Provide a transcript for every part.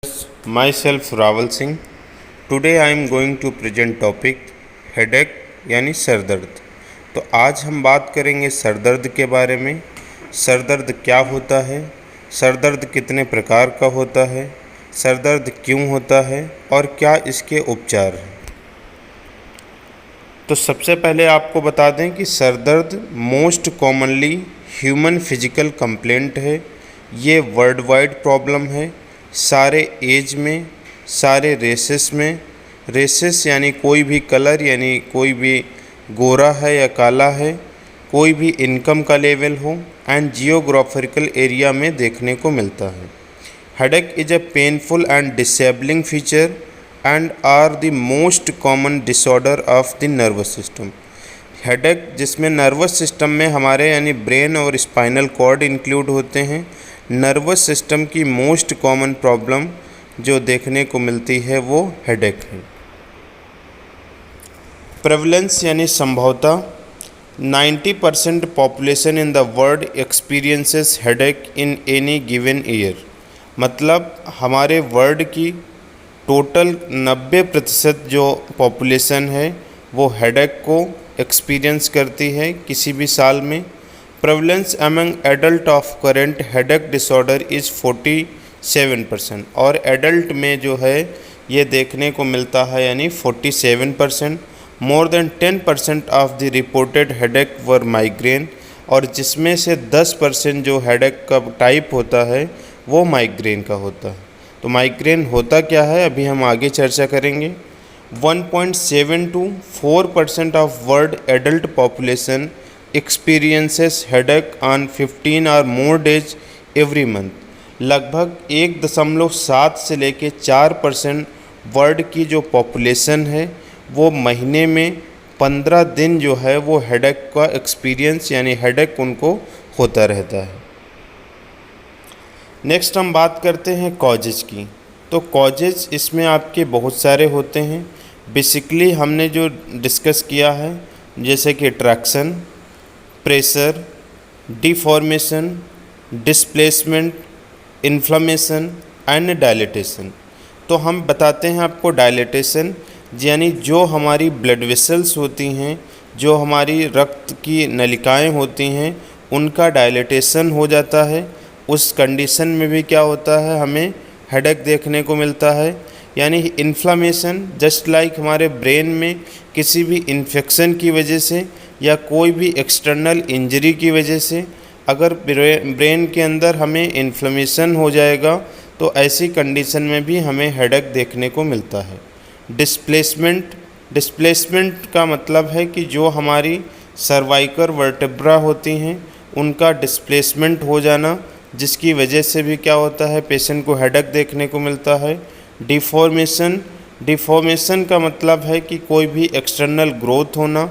myself Raval Singh. Today I am going to present topic headache यानी sir दर्द। तो आज हम बात करेंगे सर दर्द के बारे में। सर दर्द क्या होता है, सर दर्द कितने प्रकार का होता है, सर दर्द क्यों होता है और क्या इसके उपचार हैं। तो सबसे पहले आपको बता दें कि सर दर्द most commonly human physical complaint है। ये वर्ल्ड वाइड प्रॉब्लम है, सारे एज में, सारे रेसेस में। रेसेस यानी कोई भी कलर, यानी कोई भी गोरा है या काला है, कोई भी इनकम का लेवल हो एंड जियोग्राफिकल एरिया में देखने को मिलता है। Headache is a painful and disabling feature and are the most common disorder of the nervous system. Headache जिसमें नर्वस सिस्टम में हमारे यानी ब्रेन और स्पाइनल कॉर्ड इंक्लूड होते हैं। नर्वस सिस्टम की मोस्ट कॉमन प्रॉब्लम जो देखने को मिलती है वो हेडेक है। प्रेवलेंस यानी संभवता 90% population in the world experiences headache in any given year. मतलब हमारे वर्ल्ड की टोटल 90% जो पॉपुलेशन है वो हेडेक को एक्सपीरियंस करती है किसी भी साल में। Prevalence among adult of current headache disorder is 47% और एडल्ट में जो है ये देखने को मिलता है यानी 47%। More than 10% of the reported headache were migraine, और जिसमें से 10% जो हेडेक का टाइप होता है वो माइग्रेन का होता है। तो माइग्रेन होता क्या है अभी हम आगे चर्चा करेंगे। 1.7 to 4% of world adult population experiences headache on 15 और मोर डेज एवरी मंथ। लगभग 1.7 से लेके 4% वर्ल्ड की जो पॉपुलेशन है वो महीने में 15 दिन जो है वो हेडेक का एक्सपीरियंस यानी हेडेक उनको होता रहता है। नेक्स्ट हम बात करते हैं कॉजेज की। तो कॉजेज इसमें आपके बहुत सारे होते हैं। बेसिकली हमने जो डिस्कस किया है जैसे कि traction, pressure, deformation, displacement, inflammation and dilatation. तो हम बताते हैं आपको डायलेटेशन यानी जो हमारी ब्लड वेसल्स होती हैं, जो हमारी रक्त की नलिकाएं होती हैं, उनका डायलेटेशन हो जाता है। उस कंडीशन में भी क्या होता है हमें हेडेक देखने को मिलता है। यानी इन्फ्लेमेशन जस्ट लाइक हमारे ब्रेन में किसी भी इन्फेक्शन की वजह से या कोई भी एक्सटर्नल इंजरी की वजह से अगर ब्रेन के अंदर हमें इन्फ्लेमेशन हो जाएगा तो ऐसी कंडीशन में भी हमें हेडेक देखने को मिलता है। डिस्प्लेसमेंट का मतलब है कि जो हमारी सर्वाइकल वर्टेब्रा होती हैं उनका डिस्प्लेसमेंट हो जाना, जिसकी वजह से भी क्या होता है पेशेंट को हेडेक देखने को मिलता है। डिफॉर्मेशन का मतलब है कि कोई भी एक्सटर्नल ग्रोथ होना,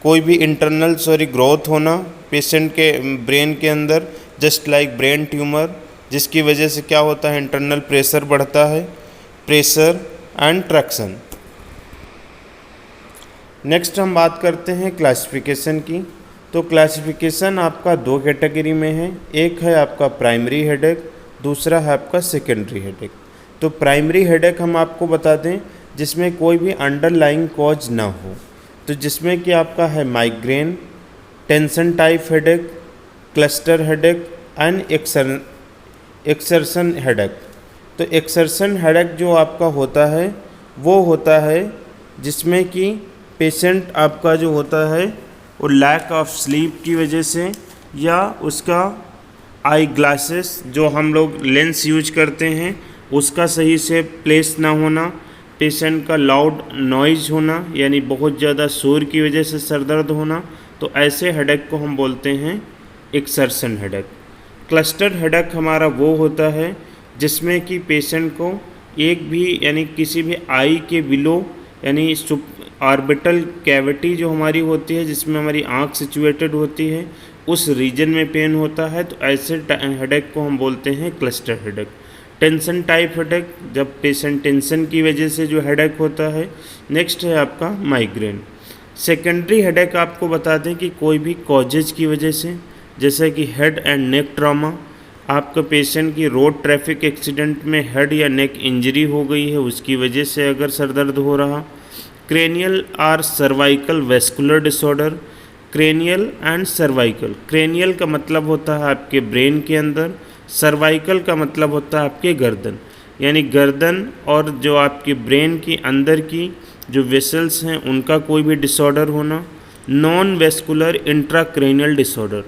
कोई भी इंटरनल ग्रोथ होना पेशेंट के ब्रेन के अंदर, जस्ट लाइक ब्रेन ट्यूमर, जिसकी वजह से क्या होता है इंटरनल प्रेशर बढ़ता है। Pressure and traction. नेक्स्ट हम बात करते हैं क्लासिफिकेशन की। तो क्लासिफिकेशन आपका 2 कैटेगरी में है। एक है आपका प्राइमरी हेडेक, दूसरा है आपका सेकेंडरी हेडेक। तो प्राइमरी हेडेक हम आपको बता दें जिसमें कोई भी अंडरलाइंग कॉज ना हो। तो जिसमें कि आपका है migraine, tension type headache, cluster headache and exertion headache. तो एक्सर्शन हेडेक जो आपका होता है वो होता है जिसमें कि पेशेंट आपका जो होता है वो लैक ऑफ स्लीप की वजह से या उसका आई ग्लासेस जो हम लोग लेंस यूज करते हैं उसका सही से प्लेस ना होना, पेशेंट का लाउड नॉइज होना यानी बहुत ज़्यादा शोर की वजह से सर दर्द होना, तो ऐसे हेडेक को हम बोलते हैं एक्सर्शन हेडेक। क्लस्टर हेडेक हमारा वो होता है जिसमें कि पेशेंट को एक भी यानी किसी भी आई के बिलो यानी ऑर्बिटल कैविटी जो हमारी होती है जिसमें हमारी आँख सिचुएटेड होती है उस रीजन में पेन होता है, तो ऐसे हेडेक को हम बोलते हैं cluster headache. Tension type headache जब पेशेंट टेंशन की वजह से जो हेडेक होता है। नेक्स्ट है आपका माइग्रेन। सेकेंडरी हेडेक आपको बता दें कि कोई भी कॉजेज की वजह से, जैसे कि हेड एंड नेक ट्रॉमा, आपका पेशेंट की रोड ट्रैफिक एक्सीडेंट में हेड या नेक इंजरी हो गई है, उसकी वजह से अगर सर दर्द हो रहा। क्रेनियल और cervical vascular disorder, cranial and cervical, cranial का मतलब होता है आपके ब्रेन के अंदर, सर्वाइकल का मतलब होता है आपके गर्दन, यानी गर्दन और जो आपके ब्रेन की अंदर की जो वेसल्स हैं उनका कोई भी डिसऑर्डर होना। Non vascular intracranial disorder,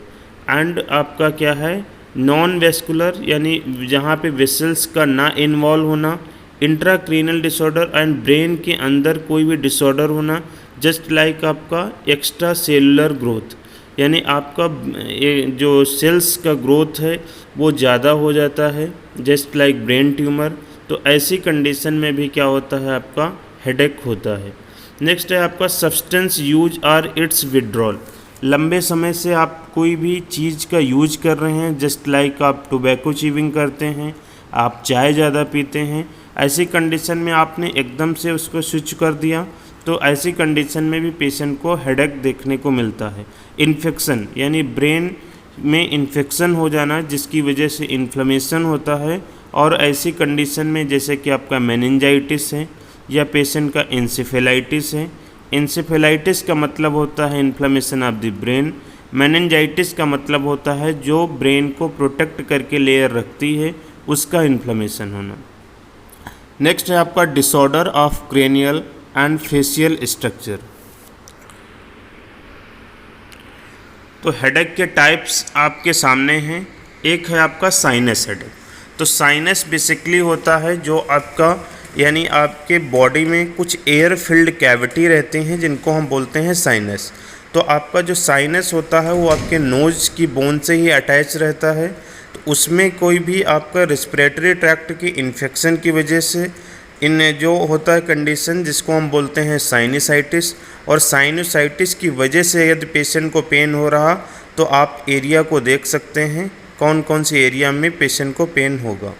and आपका क्या है, नॉन वेस्कुलर यानी जहाँ पे वेसल्स का ना इन्वॉल्व होना, इंट्राक्रेनियल डिसऑर्डर एंड ब्रेन के अंदर कोई भी डिसऑर्डर होना, जस्ट लाइक आपका एक्स्ट्रा सेलुलर ग्रोथ, यानी आपका जो सेल्स का ग्रोथ है वो ज़्यादा हो जाता है, जस्ट लाइक ब्रेन ट्यूमर। तो ऐसी कंडीशन में भी क्या होता है, आपका हेडेक होता है। नेक्स्ट है आपका सब्सटेंस यूज और इट्स विड्रॉल, लंबे समय से आप कोई भी चीज़ का यूज कर रहे हैं, जस्ट लाइक आप टोबैको च्यूइंग करते हैं, आप चाय ज़्यादा पीते हैं, ऐसी कंडीशन में आपने एकदम से उसको स्विच कर दिया, तो ऐसी कंडीशन में भी पेशेंट को हेडेक देखने को मिलता है। इन्फेक्शन यानी ब्रेन में इन्फेक्शन हो जाना जिसकी वजह से इन्फ्लेमेशन होता है, और ऐसी कंडीशन में जैसे कि आपका मेनिंजाइटिस है या पेशेंट का इंसेफेलाइटिस है। इंसेफेलाइटिस का मतलब होता है inflammation of the brain, meningitis का मतलब होता है जो ब्रेन को प्रोटेक्ट करके लेयर रखती है उसका इन्फ्लेमेशन होना। नेक्स्ट है आपका disorder of cranial and facial structure. तो हेडेक के टाइप्स आपके सामने हैं। एक है आपका साइनस हेडेक। तो साइनस बेसिकली होता है जो आपका यानी आपके बॉडी में कुछ एयर फिल्ड कैविटी रहते हैं जिनको हम बोलते हैं साइनस। तो आपका जो साइनस होता है वो आपके नोज़ की बोन से ही अटैच रहता है। तो उसमें कोई भी आपका रेस्पिरेटरी ट्रैक्ट की इन्फेक्शन की वजह से इन जो होता है कंडीशन जिसको हम बोलते हैं साइनसाइटिस, और साइनसाइटिस की वजह से यदि पेशेंट को पेन हो रहा तो आप एरिया को देख सकते हैं कौन कौन सी एरिया में पेशेंट को पेन होगा।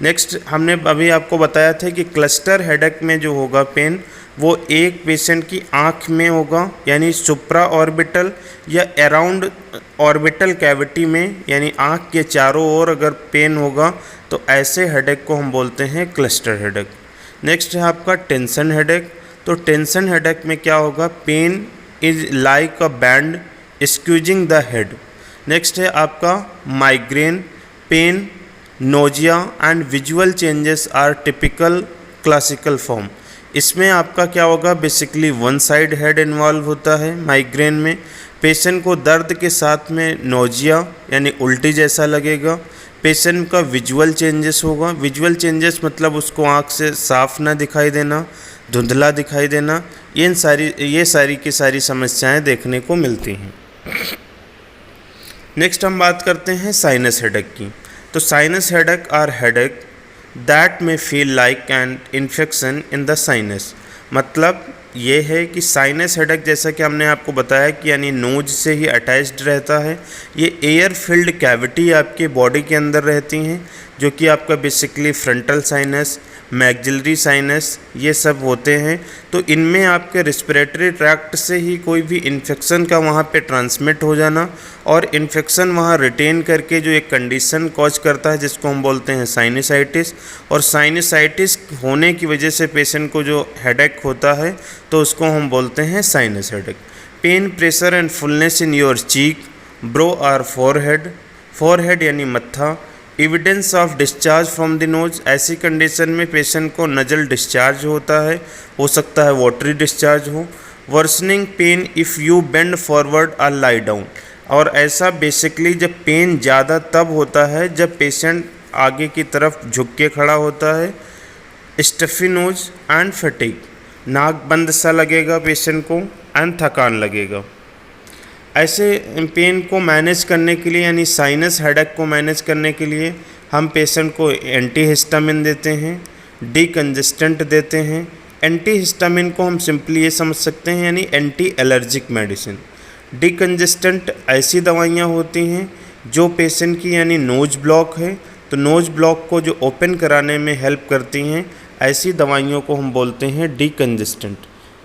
नेक्स्ट हमने अभी आपको बताया था कि क्लस्टर हेडेक में जो होगा पेन वो एक पेशेंट की आँख में होगा, यानी सुप्रा ऑर्बिटल या अराउंड ऑर्बिटल कैविटी में, यानी आँख के चारों ओर अगर पेन होगा तो ऐसे हेडेक को हम बोलते हैं क्लस्टर हेडेक। नेक्स्ट है आपका टेंशन हेडेक। तो टेंशन हेडेक में क्या होगा, pain is like a band squeezing the head. Next है आपका migraine, pain, nausea and visual changes are typical classical form. इसमें आपका क्या होगा, basically one side head involve होता है माइग्रेन में। पेशेंट को दर्द के साथ में नोजिया यानी उल्टी जैसा लगेगा। पेशेंट का विजुअल चेंजेस होगा। विजुअल चेंजेस मतलब उसको आँख से साफ ना दिखाई देना, धुंधला दिखाई देना, ये सारी की सारी समस्याएं देखने को मिलती हैं। नेक्स्ट हम बात करते हैं साइनस हेडेक की। तो sinus headache are headache that में feel like an infection in the sinus. मतलब ये है कि साइनस हेडेक जैसा कि हमने आपको बताया कि यानी नोज से ही अटैच्ड रहता है। ये एयर फिल्ड कैविटी आपके बॉडी के अंदर रहती हैं जो कि आपका basically frontal sinus, maxillary sinus ये सब होते हैं। तो इनमें आपके रेस्पिरेटरी ट्रैक्ट से ही कोई भी इन्फेक्शन का वहाँ पे ट्रांसमिट हो जाना और इन्फेक्शन वहाँ रिटेन करके जो एक कंडीशन कॉज करता है जिसको हम बोलते हैं साइनसाइटिस। और साइनसाइटिस होने की वजह से पेशेंट को जो हेडेक होता है तो उसको हम बोलते हैं sinus headache. Pain, pressure and fullness in your cheek, brow और फोरहेड, फोरहेड यानी मत्था, evidence of discharge from the nose. ऐसी कंडीशन में पेशेंट को नजल डिस्चार्ज होता है, हो सकता है वाटरी डिस्चार्ज हो। Worsening pain if you bend forward और लाई डाउन। और ऐसा बेसिकली जब पेन ज़्यादा तब होता है जब पेशेंट आगे की तरफ झुक के खड़ा होता है। स्टफी नोज एंड फटीग, नाक बंद सा लगेगा पेशेंट को एंड थकान लगेगा। ऐसे पेन को मैनेज करने के लिए यानी साइनस हेडेक को मैनेज करने के लिए हम पेशेंट को एंटीहिस्टामिन देते हैं, डीकंजेस्टेंट देते हैं। एंटीहिस्टामिन को हम सिंपली ये समझ सकते हैं यानी एंटी एलर्जिक मेडिसिन। डीकंजेस्टेंट ऐसी दवाइयाँ होती हैं जो पेशेंट की यानी नोज ब्लॉक है तो नोज ब्लॉक को जो ओपन कराने में हेल्प करती हैं, ऐसी दवाइयों को हम बोलते हैं डीकंजेस्टेंट।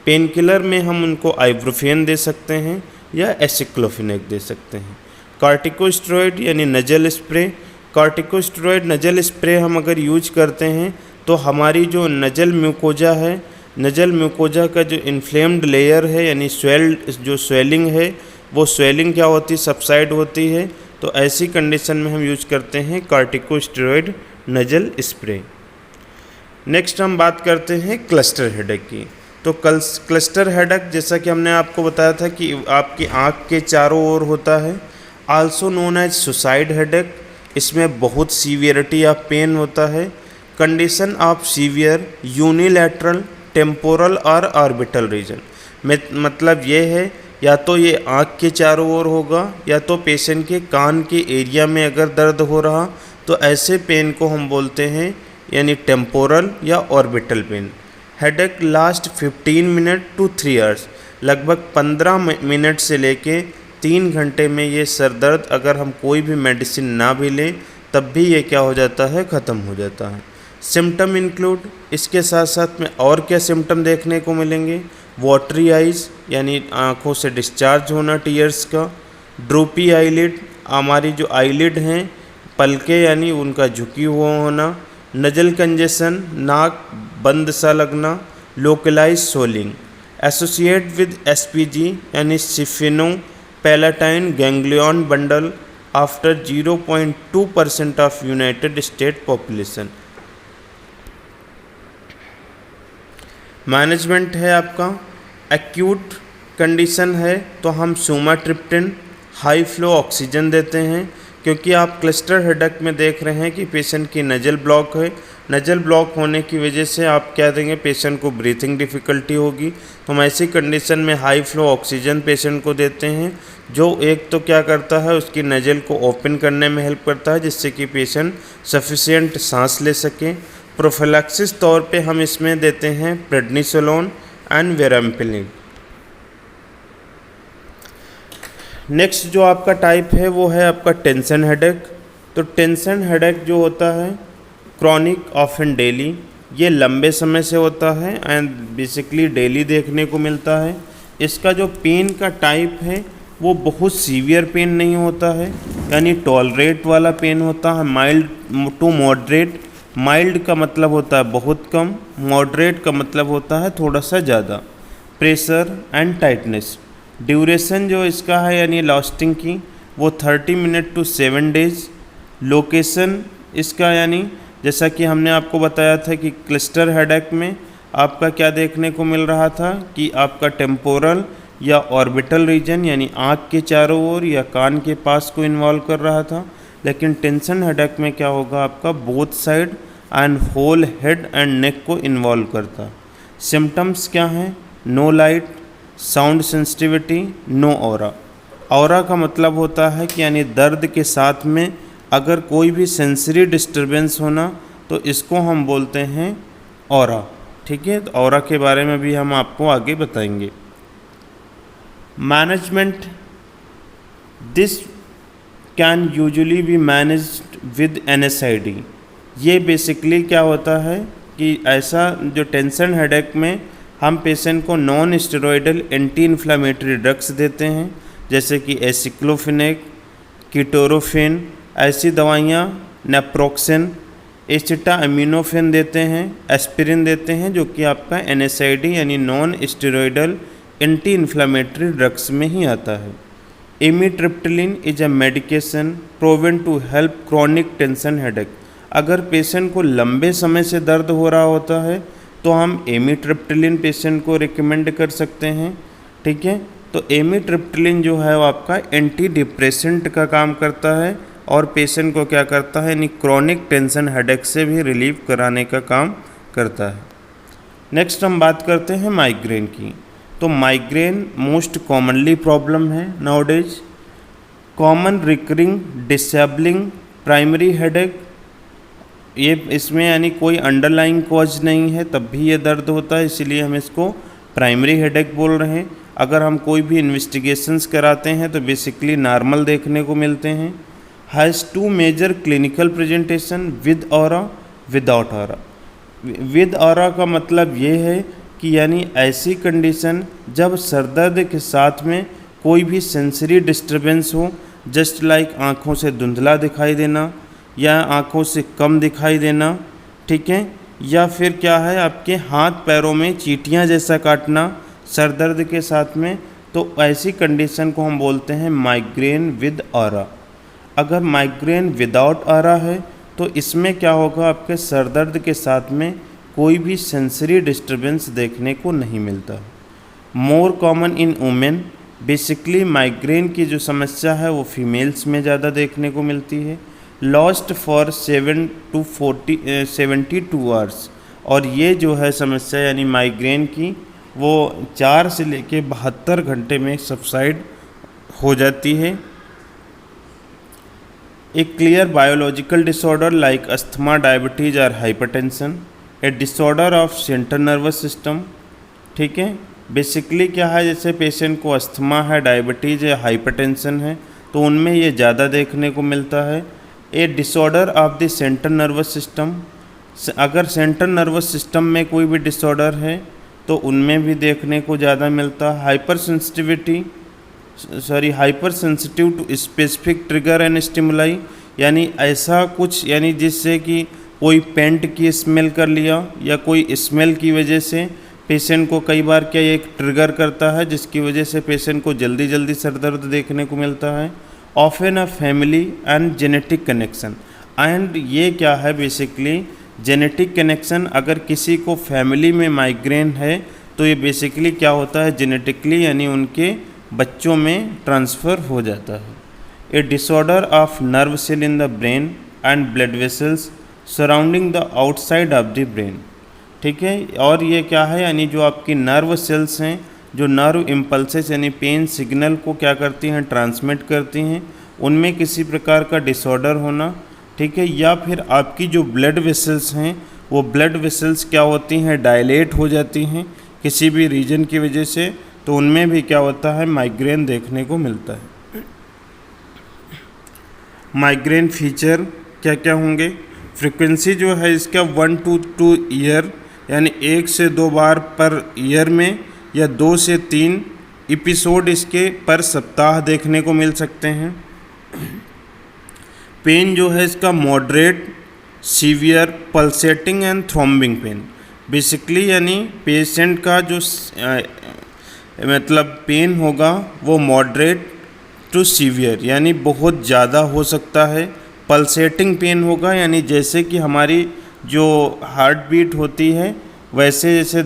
पेन किलर में हम उनको आइब्रोफेन दे सकते हैं या एसिक्लोफिनेक दे सकते हैं। कार्टिकोस्टेरॉइड यानी नजल स्प्रे, कॉर्टिकोस्टेरॉइड नज़ल स्प्रे हम अगर यूज करते हैं तो हमारी जो नज़ल म्यूकोजा है, नज़ल म्यूकोजा का जो इन्फ्लेम्ड लेयर है यानी जो स्वेलिंग है वो स्वेलिंग क्या होती है, सबसाइड होती है। तो ऐसी कंडीशन में हम यूज करते हैं कॉर्टिकोस्टेरॉइड नज़ल स्प्रे। नेक्स्ट हम बात करते हैं क्लस्टर हेडेक की। तो क्लस्टर हेडेक जैसा कि हमने आपको बताया था कि आपकी आँख के चारों ओर होता है, also known as suicide headache. इसमें बहुत सीवियरिटी ऑफ पेन होता है। Condition of severe unilateral temporal और ऑर्बिटल रीजन में, मतलब ये है या तो ये आँख के चारों ओर होगा या तो पेशेंट के कान के एरिया में अगर दर्द हो रहा तो ऐसे पेन को हम बोलते हैं यानी टेम्पोरल या orbital pain. Headache last 15 minute to 3 hours, लगभग 15 मिनट से लेके 3 घंटे में ये सर दर्द अगर हम कोई भी मेडिसिन ना भी लें तब भी ये क्या हो जाता है, ख़त्म हो जाता है। सिम्टम इंक्लूड, इसके साथ साथ में और क्या सिम्टम देखने को मिलेंगे, वाटरी आइज़ यानी आँखों से डिस्चार्ज होना टीयर्स का, ड्रूपी आईलिड, हमारी जो आईलिड हैं पलके यानी उनका झुकी हुआ होना, नजल कंजेशन नाक बंद सा लगना, localize swelling, associate with SPG यानी sphenopalatine ganglion bundle after 0.2% of united state population. Management है आपका, एक्यूट कंडीशन है तो हम सुमाट्रिप्टिन हाई फ्लो ऑक्सीजन देते हैं, क्योंकि आप क्लस्टर हेडेक में देख रहे हैं कि पेशेंट की नज़ल ब्लॉक है। नज़ल ब्लॉक होने की वजह से आप क्या देंगे, पेशेंट को ब्रीथिंग डिफ़िकल्टी होगी। तो हम ऐसी कंडीशन में हाई फ्लो ऑक्सीजन पेशेंट को देते हैं, जो एक तो क्या करता है उसकी नज़ल को ओपन करने में हेल्प करता है जिससे कि पेशेंट सफिशिएंट सांस ले सके। प्रोफिलैक्सिस तौर पे हम इसमें देते हैं प्रेडनिसोलोन एंड वेराम्पिलिन। नेक्स्ट जो आपका टाइप है वो है आपका टेंशन हेडेक। तो टेंशन हेडेक जो होता है क्रॉनिक ऑफ एंड डेली, ये लंबे समय से होता है एंड बेसिकली डेली देखने को मिलता है। इसका जो पेन का टाइप है वो बहुत सीवियर पेन नहीं होता है, यानी टॉलरेट वाला पेन होता है, माइल्ड टू मॉडरेट। माइल्ड का मतलब होता है बहुत कम, मॉडरेट का मतलब होता है थोड़ा सा ज़्यादा। प्रेशर एंड टाइटनेस, ड्यूरेशन जो इसका है यानी लास्टिंग की वो 30 मिनट टू 7 डेज। लोकेशन इसका यानी जैसा कि हमने आपको बताया था कि क्लस्टर हेडेक में आपका क्या देखने को मिल रहा था कि आपका टेम्पोरल या ऑर्बिटल रीजन यानी आँख के चारों ओर या कान के पास को इन्वॉल्व कर रहा था, लेकिन टेंशन हेडेक में क्या होगा आपका both side and whole head and neck को इन्वॉल्व करता। सिम्टम्स क्या हैं, no light, sound sensitivity, no aura. Aura का मतलब होता है कि यानी दर्द के साथ में अगर कोई भी सेंसरी डिस्टरबेंस होना तो इसको हम बोलते हैं ऑरा। ठीक है, तो ऑरा के बारे में भी हम आपको आगे बताएंगे। Management, this can usually be managed with NSAID। ये बेसिकली क्या होता है कि ऐसा जो टेंशन हेडेक में हम पेशेंट को non steroidal anti inflammatory drugs देते हैं, जैसे कि एसिक्लोफिनेक, कीटोरोफिन, ऐसी दवाइयाँ, नेप्रोक्सिन, एसिटामिनोफेन देते हैं, एस्पिरिन देते हैं, जो कि आपका NSAID यानी non steroidal anti inflammatory drugs में ही आता है। Amitriptyline is a medication proven to help chronic tension headache. अगर पेशेंट को लंबे समय से दर्द हो रहा होता है तो हम एमिट्रिप्टिलिन पेशेंट को रिकमेंड कर सकते हैं। ठीक है, तो एमिट्रिप्टिलिन जो है वो आपका एंटी डिप्रेसेंट का काम करता है और पेशेंट को क्या करता है यानी क्रॉनिक टेंशन हेडेक से भी रिलीव कराने का काम करता है। नेक्स्ट हम बात करते हैं माइग्रेन की। तो माइग्रेन मोस्ट कॉमनली प्रॉब्लम है nowadays. Common recurring disabling primary headache, ये इसमें यानी कोई अंडरलाइंग कॉज नहीं है तब भी ये दर्द होता है, इसीलिए हम इसको प्राइमरी हेडेक बोल रहे हैं। अगर हम कोई भी इन्वेस्टिगेशंस कराते हैं तो बेसिकली नॉर्मल देखने को मिलते हैं। Has 2 major clinical presentation with aura without aura. With aura का मतलब ये है कि यानी ऐसी कंडीशन जब सरदर्द के साथ में कोई भी सेंसरी डिस्टरबेंस हो, जस्ट लाइक आँखों से धुंधला दिखाई देना, या आँखों से कम दिखाई देना, ठीक है, या फिर क्या है आपके हाथ पैरों में चींटियाँ जैसा काटना सर दर्द के साथ में, तो ऐसी कंडीशन को हम बोलते हैं माइग्रेन विद ऑरा। अगर माइग्रेन विदाउट ऑरा है तो इसमें क्या होगा, आपके सर दर्द के साथ में कोई भी सेंसरी डिस्टर्बेंस देखने को नहीं मिलता। More common in women, basically migraine की जो समस्या है वो फीमेल्स में ज़्यादा देखने को मिलती है। लॉस्ट फॉर 72 आवर्स, और ये जो है समस्या यानी माइग्रेन की वो 4 से लेके 72 घंटे में सबसाइड हो जाती है। A clear biological disorder like asthma, diabetes और hypertension, a disorder of central nervous system, ठीक है। बेसिकली क्या है, जैसे पेशेंट को अस्थमा है, डायबिटीज़ है, हाइपरटेंशन है, तो उनमें ये ज़्यादा देखने को मिलता है। A disorder of the central nervous system, अगर सेंट्रल नर्वस सिस्टम में कोई भी डिसऑर्डर है तो उनमें भी देखने को ज़्यादा मिलता है। Hyper sensitive to specific trigger and stimuli, यानी ऐसा कुछ, यानी जिससे कि कोई पेंट की स्मेल कर लिया या कोई स्मेल की वजह से पेशेंट को कई बार क्या एक ट्रिगर करता है जिसकी वजह से पेशेंट को जल्दी जल्दी सर दर्द देखने को मिलता है। Often a family and genetic connection, and ये क्या है बेसिकली जेनेटिक कनेक्शन, अगर किसी को फैमिली में माइग्रेन है तो ये बेसिकली क्या होता है जेनेटिकली, यानी उनके बच्चों में ट्रांसफ़र हो जाता है। A disorder of nerve cell in the brain and blood vessels surrounding the outside of the brain, ठीक है। और ये क्या है, यानी जो आपकी नर्व सेल्स हैं, जो नर्व इम्पल्सेस यानी पेन सिग्नल को क्या करती हैं, ट्रांसमिट करती हैं, उनमें किसी प्रकार का डिसऑर्डर होना, ठीक है। या फिर आपकी जो ब्लड वेसल्स हैं वो ब्लड वेसल्स क्या होती हैं, डायलेट हो जाती हैं किसी भी रीजन की वजह से, तो उनमें भी क्या होता है, माइग्रेन देखने को मिलता है। माइग्रेन फीचर क्या क्या होंगे, फ्रीक्वेंसी जो है इसका 1 to 2 ईयर, यानी 1 से 2 बार पर ईयर में, या 2 से 3 एपिसोड इसके पर सप्ताह देखने को मिल सकते हैं। पेन जो है इसका moderate, severe, pulsating and throbbing pain, basically यानी पेशेंट का जो मतलब पेन होगा वो मॉडरेट टू सीवियर यानी बहुत ज़्यादा हो सकता है। पल्सेटिंग पेन होगा, यानी जैसे कि हमारी जो हार्ट बीट होती है वैसे जैसे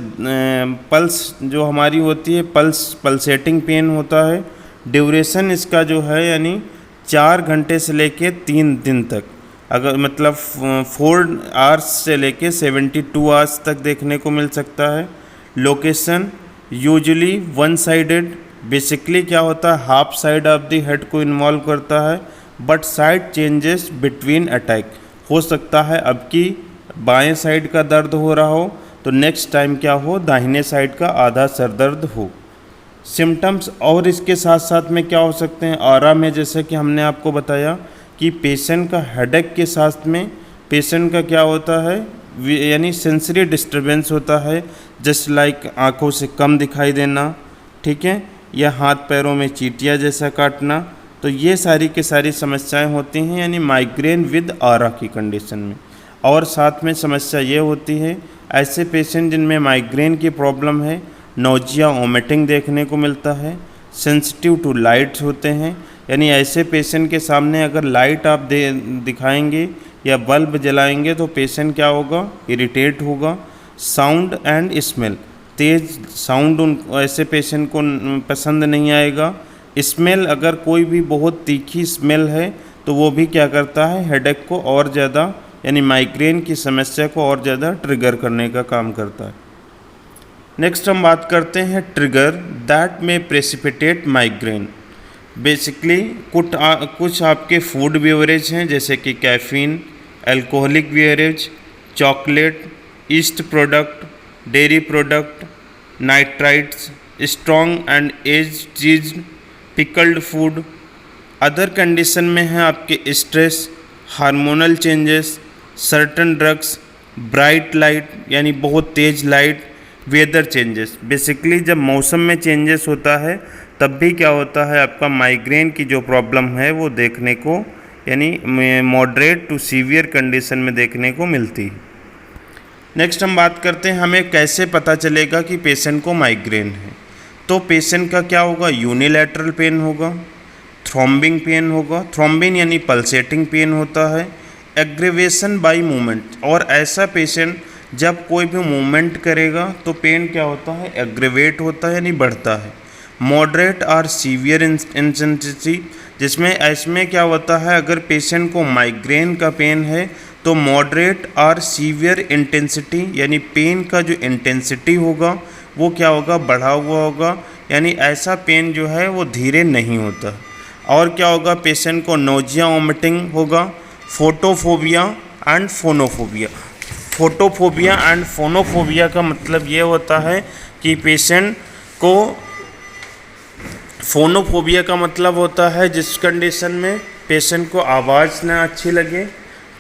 पल्स जो हमारी होती है पल्सेटिंग पेन होता है। ड्यूरेशन इसका जो है यानी 4 घंटे से लेके 3 दिन तक, अगर मतलब 4 आवर्स से लेके 72 आवर्स तक देखने को मिल सकता है। लोकेशन यूजुअली 1 साइडेड, बेसिकली क्या होता है half side of the head को इन्वॉल्व करता है, but side changes between attack, हो सकता है अब की बाएं साइड का दर्द हो रहा हो तो नेक्स्ट टाइम क्या हो दाहिने साइड का आधा सर दर्द हो। सिम्टम्स और इसके साथ साथ में क्या हो सकते हैं, ऑरा में जैसे कि हमने आपको बताया कि पेशेंट का हेडेक के साथ में पेशेंट का क्या होता है यानी सेंसरी डिस्टर्बेंस होता है, जस्ट लाइक आँखों से कम दिखाई देना, ठीक है, या हाथ पैरों में चींटियाँ जैसा काटना, तो ये सारी की सारी समस्याएं होती हैं यानी माइग्रेन विद ऑरा की कंडीशन में। और साथ में समस्या ये होती है ऐसे पेशेंट जिनमें माइग्रेन की प्रॉब्लम है, नोजिया वोमिटिंग देखने को मिलता है, सेंसिटिव टू लाइट्स होते हैं, यानी ऐसे पेशेंट के सामने अगर लाइट आप दिखाएंगे या बल्ब जलाएंगे तो पेशेंट क्या होगा, इरिटेट होगा। साउंड एंड स्मेल, तेज़ साउंड ऐसे पेशेंट को पसंद नहीं आएगा। स्मेल, अगर कोई भी बहुत तीखी स्मेल है तो वो भी क्या करता है हेडेक को और ज़्यादा यानी माइग्रेन की समस्या को और ज़्यादा ट्रिगर करने का काम करता है। नेक्स्ट हम बात करते हैं ट्रिगर दैट में प्रेसिपिटेट माइग्रेन। बेसिकली कुछ आपके फूड बेवरेज हैं जैसे कि caffeine, alcoholic beverage, chocolate, yeast product, dairy product, nitrites, strong and aged cheese, pickled food. Other condition में है आपके stress, hormonal changes, certain drugs, bright light यानी बहुत तेज़ लाइट, वेदर चेंजेस। बेसिकली जब मौसम में चेंजेस होता है तब भी क्या होता है आपका माइग्रेन की जो प्रॉब्लम है वो देखने को यानी मॉडरेट टू सीवियर कंडीशन में देखने को मिलती है। नेक्स्ट हम बात करते हैं हमें कैसे पता चलेगा कि पेशेंट को माइग्रेन है। तो पेशेंट का क्या होगा, यूनिलैटरल पेन होगा, थ्रॉम्बिंग पेन होगा, थ्रॉम्बिन यानी पल्सेटिंग पेन होता है, एग्रीवेशन बाय मूवमेंट, और ऐसा पेशेंट जब कोई भी मूवमेंट करेगा तो पेन क्या होता है, एग्रीवेट होता है यानी बढ़ता है। मॉडरेट और सीवियर इंटेंसिटी, जिसमें इसमें क्या होता है, अगर पेशेंट को माइग्रेन का पेन है तो मॉडरेट और सीवियर इंटेंसिटी यानी पेन का जो इंटेंसिटी होगा वो क्या होगा, बढ़ा हुआ होगा, यानी ऐसा पेन जो है वो धीरे नहीं होता। और क्या होगा, पेशेंट को नोजिया वोमिटिंग होगा, photophobia and phonophobia. Photophobia and phonophobia का मतलब ये होता है कि पेशेंट को, फोनोफोबिया का मतलब होता है जिस कंडीशन में पेशेंट को आवाज़ ना अच्छी लगे,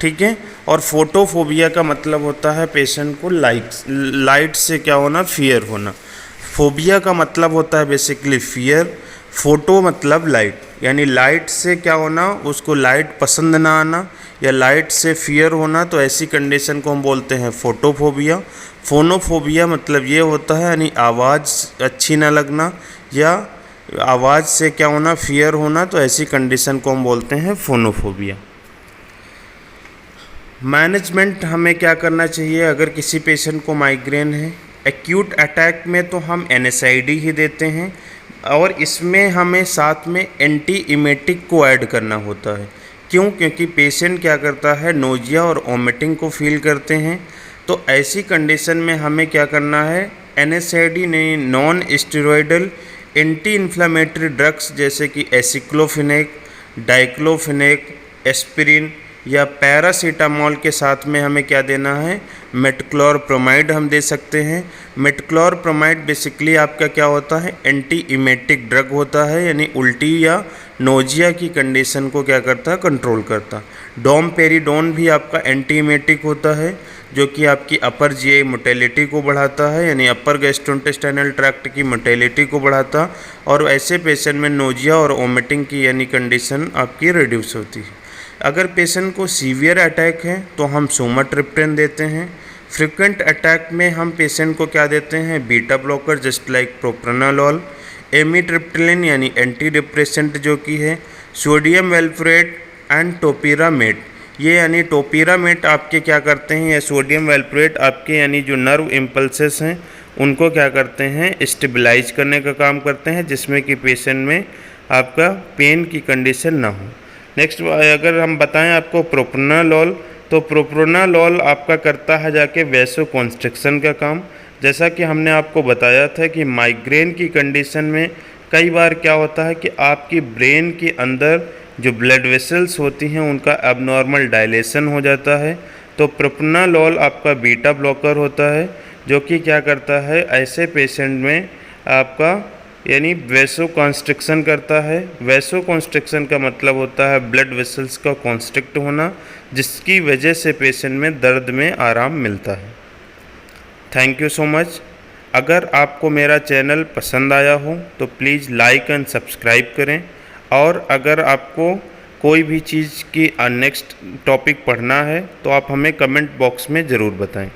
ठीक है, और फोटोफोबिया का मतलब होता है पेशेंट को लाइट से क्या होना, फियर होना। फोबिया का मतलब होता है बेसिकली फियर, फोटो मतलब लाइट, यानी लाइट से क्या होना, उसको लाइट पसंद ना आना या लाइट से फियर होना, तो ऐसी कंडीशन को हम बोलते हैं फोटोफोबिया। फोनोफोबिया मतलब ये होता है यानी आवाज़ अच्छी ना लगना या आवाज़ से क्या होना, फियर होना, तो ऐसी कंडीशन को हम बोलते हैं फोनोफोबिया। मैनेजमेंट हमें क्या करना चाहिए अगर किसी पेशेंट को माइग्रेन है। एक्यूट अटैक में तो हम NSAID ही देते हैं, और इसमें हमें साथ में एंटी इमेटिक को ऐड करना होता है। क्यों? क्योंकि पेशेंट क्या करता है, नोजिया और वोमिटिंग को फील करते हैं, तो ऐसी कंडीशन में हमें क्या करना है, NSAID ने non steroidal anti inflammatory drugs जैसे कि एसिक्लोफिनेक, डाइक्लोफिनेक, एस्पिरिन या पैरासीटामॉल के साथ में हमें क्या देना है, मेटक्लोरप्रोमाइड हम दे सकते हैं। मेटक्लोरप्रोमाइड बेसिकली आपका क्या होता है, एंटी इमेटिक ड्रग होता है, यानी उल्टी या नोजिया की कंडीशन को क्या करता है, कंट्रोल करता। डोमपेरिडोन भी आपका एंटी इमेटिक होता है जो कि आपकी अपर जीआई मोटेलिटी को बढ़ाता है, यानी अपर गैस्ट्रोइंटेस्टाइनल ट्रैक्ट की मोटेलिटी को बढ़ाता, और ऐसे पेशेंट में नोजिया और वोमिटिंग की यानी कंडीशन आपकी रिड्यूस होती है। अगर पेशेंट को सीवियर अटैक है तो हम सुमाट्रिप्टेन देते हैं। फ्रिक्वेंट अटैक में हम पेशेंट को क्या देते हैं, beta blocker just like propranolol, amitriptyline यानी एंटी डिप्रेसेंट जो कि है, सोडियम वेल्प्रोएट एंड टोपिरामेट। ये यानी टोपिरामेट आपके क्या करते हैं, या सोडियम वेल्प्रोएट आपके यानी जो नर्व इम्पल्सेस हैं उनको क्या करते हैं, स्टेबलाइज करने का काम करते हैं, जिसमें कि पेशेंट में आपका पेन की कंडीशन ना हो। नेक्स्ट अगर हम बताएं आपको प्रोप्रानोलोल, तो प्रोप्रानोलोल आपका करता है जाके वैसो कॉन्स्ट्रिक्शन का काम। जैसा कि हमने आपको बताया था कि माइग्रेन की कंडीशन में कई बार क्या होता है कि आपकी ब्रेन के अंदर जो ब्लड वेसल्स होती हैं उनका एबनॉर्मल डायलेशन हो जाता है, तो प्रोप्रानोलोल आपका बीटा ब्लॉकर होता है जो कि क्या करता है, ऐसे पेशेंट में आपका यानी वैसो कॉन्स्ट्रिक्शन करता है। वैसो कॉन्स्ट्रिक्शन का मतलब होता है ब्लड वेसल्स का कॉन्स्ट्रिक्ट होना, जिसकी वजह से पेशेंट में दर्द में आराम मिलता है। Thank you so much. अगर आपको मेरा चैनल पसंद आया हो तो प्लीज़ लाइक एंड सब्सक्राइब करें, और अगर आपको कोई भी चीज़ की नेक्स्ट टॉपिक पढ़ना है तो आप हमें कमेंट बॉक्स में ज़रूर बताएं।